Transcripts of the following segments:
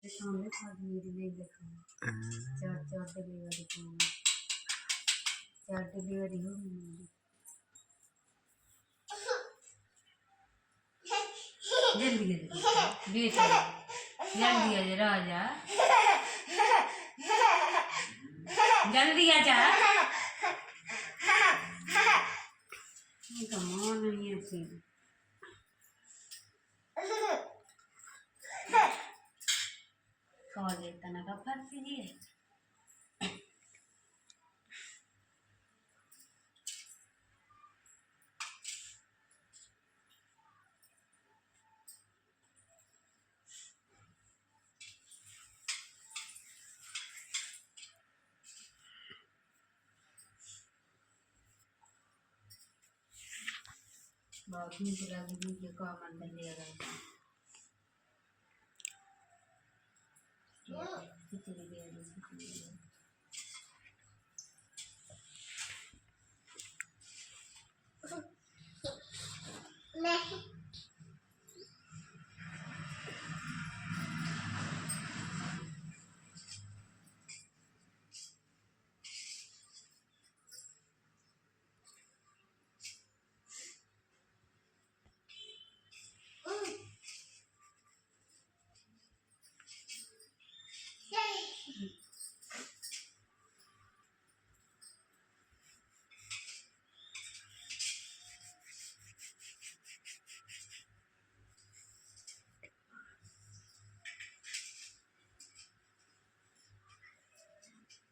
सामने आदमी नहीं देखा चार चार डिलीवरी करना चार डिलीवरी हो गई मेरी जल्दी बेटा जल्दी आ जा राजा जल्दी आ जा कमान नहीं है सी कॉल तना का फर्क नहीं है बहुत नीक लगी के काम अंदर ले गए खिचड़ी दे दी नहीं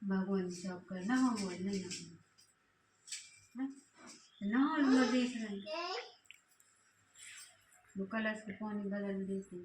भगवान सब करना भगवान नहीं ना देख रहे वो कलश के पानी बदल देते